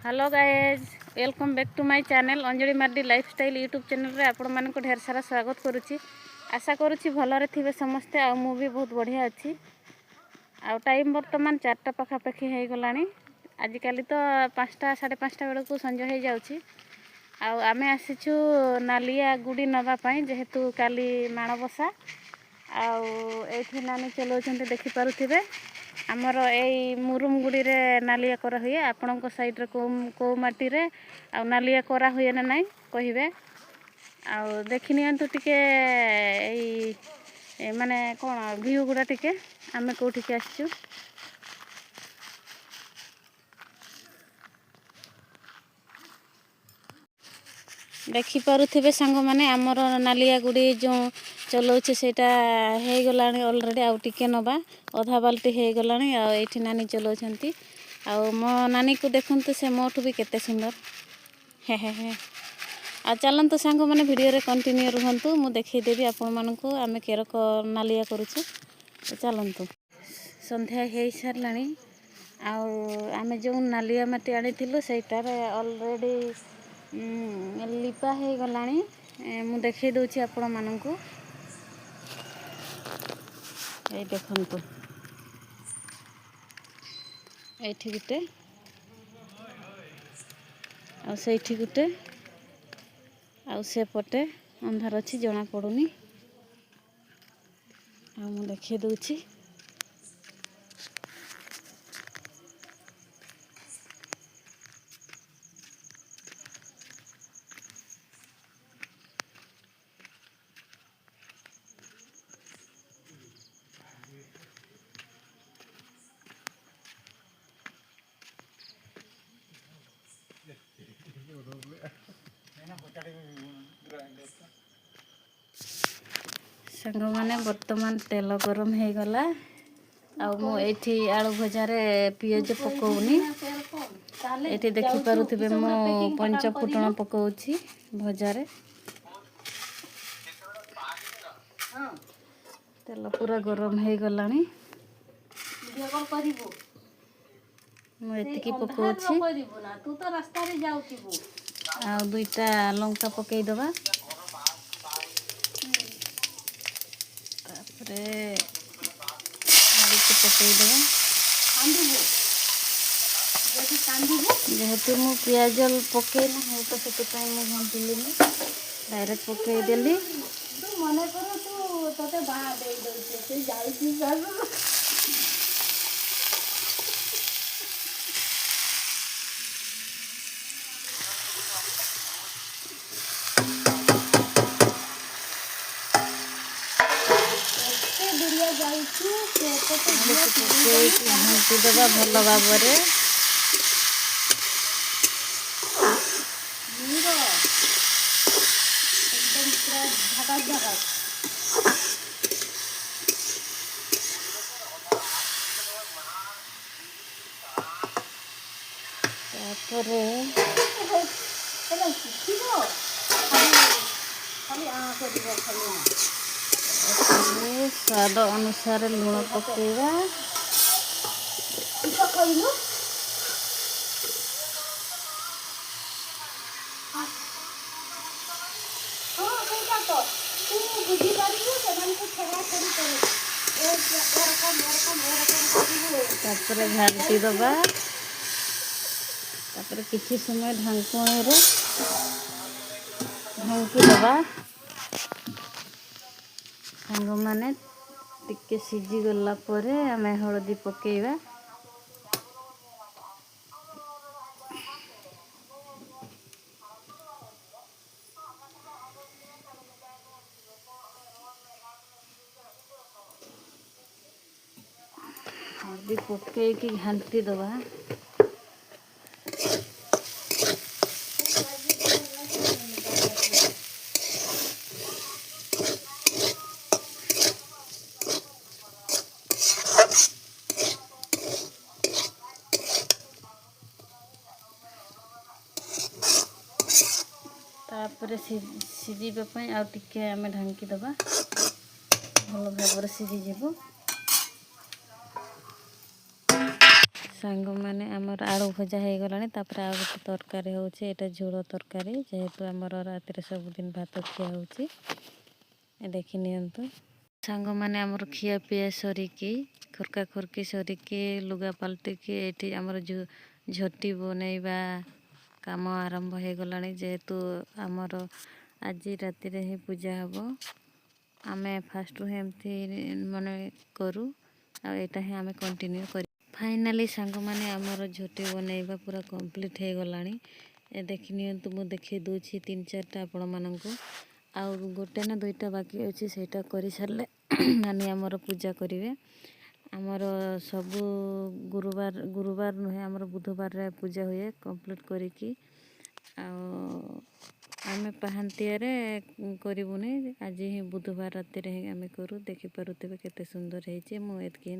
Hello guys welcome back to my channel Anjali Mardi lifestyle YouTube channel रे आपण मानक ढेर सारा स्वागत करुच्ची। आशा करुच्ची भलरे थिबे समस्ते आ मु भी बहुत बढ़िया अच्छी। आ टाइम बर्तमान 4टा पाखापाखि हो गलानी। आजिकल तो 5टा 5:30 बेलू संज हो जाऊँगी। आमे आसीचु नालिया गुड़ी नवापाई जेहेतु काली माणबसा आठी नानी चलाउछन्ते देखि पारुथिबे। आमर ए मुरुम गुड़ी रे नालिया करा हुए आपण साइड रे को माटी रे आ नालिया करा हुए ना नहीं कहिबे। आ देखि नियंतु टिके ए माने कोन व्यू गुडा टिके आमे कोठी के आछू। देखि पारुथिबे संग माने आमर नालिया गुड़ी जो चलाउछे सेटा हे गलानी ऑलरेडी आउ टिके नबा अधा बाल्टी हे गलानी। आ एठी नानी चलाउछन्ती आ मो नानी को देखंतु से मोठु भी केते सुंदर हे हे हे। आ चलंतु संग माने वीडियो रे कंटिन्यू रहंतु मु देखै देबी आपण मानकु आमे केरक नालिया करूछु। चलंतु संध्या हे सारलानी आ आमे जो नालिया माटी आनिथिलु सेटार ऑलरेडी लिपा हे गलानी। मु देखै दोछि आपण मानकु ए देखंतु एठी गुटे आ सेठी गुटे आ से पटे अंधार अछि जना पडुनी। आ मु देखै दोछि संग माने वर्तमान तेल गरम हे गला। आ मु एठी आलू भजा रे पियाज पकोउनी। एठी देखि पारुथिबे मु पंच फुटण पकोउछि भजा रे। तेल पूरा गरम हे गलानी। मु एतिकी पकोउछि आ दुईटा लंका पकेई दबा। तापरे आलू को पकेई दबा। जेहेतु मु पियाज पकेई ना हो तो सेते पई मु घंटिली डायरेक्ट पकेई देली। मने करो तू तते बा देई दउछे से जाईची सर घंटी दबा भल भाବରେ। स्वाद अनुसार लुण पकेवा। तापरे घाटी दबा। तापरे किछि समय ढांकुणी रे ढांकी दबा। संग माने टिके सिझी गला परे आमे हळदी पकेइबा। हळदी पकेई की घांटी दबा। तापरे सिझीबा पई आ टिके आमे ढांकी दबा भल भाବରେ सिझी जेबो। ସାଙ୍ଗମାନେ ଆମର ଆଳୁ ଭଜା ହେଇଗଲାଣି। ତାପରେ ଆଉ ଗୋଟେ ତରକାରୀ ହେଉଛି, ଏଇଟା ଝୋଳ ତରକାରୀ। ଯେହେତୁ ଆମର ରାତିରେ ସବୁଦିନ ଭାତ ଖିଆ ହେଉଛି, ଦେଖି ନିଅନ୍ତୁ। ସାଙ୍ଗମାନେ ଆମର ଖିଆ ପିଆ ସରିକି ଖରକା ଖରକି ସରିକି ଲୁଗା ପାଲଟିକି ଏଇଠି ଆମର ଝୋଟି ବନେଇବା କାମ ଆରମ୍ଭ ହେଇଗଲାଣି। ଯେହେତୁ ଆମର ଆଜି ରାତିରେ ହିଁ ପୂଜା ହେବ, ଆମେ ଫାଷ୍ଟରୁ ଏମିତି ମାନେ କରୁ, ଆଉ ଏଇଟା ହିଁ ଆମେ କଣ୍ଟିନ୍ୟୁ କରି। ଫାଇନାଲି ସାଙ୍ଗମାନେ ଆମର ଝୋଟି ବନେଇବା ପୁରା କମ୍ପ୍ଲିଟ୍ ହେଇଗଲାଣି। ଦେଖି ନିଅନ୍ତୁ, ମୁଁ ଦେଖେଇ ଦେଉଛି 3-4ଟା ଆପଣମାନଙ୍କୁ। ଆଉ ଗୋଟେ ନା 2ଟା ବାକି ଅଛି, ସେଇଟା କରିସାରିଲେ ନାନୀ ଆମର ପୂଜା କରିବେ। ଆମର ସବୁ ଗୁରୁବାର ନୁହେଁ, ଆମର ବୁଧବାରରେ ପୂଜା ହୁଏ କମ୍ପ୍ଲିଟ୍ କରିକି। ଆଉ ଆମେ ପାହାନ୍ତିଆରେ କରିବୁନି, ଆଜି ହିଁ ବୁଧବାର ରାତିରେ ହିଁ ଆମେ କରୁ। ଦେଖିପାରୁଥିବେ କେତେ ସୁନ୍ଦର ହେଇଛି। ମୁଁ ଏତିକି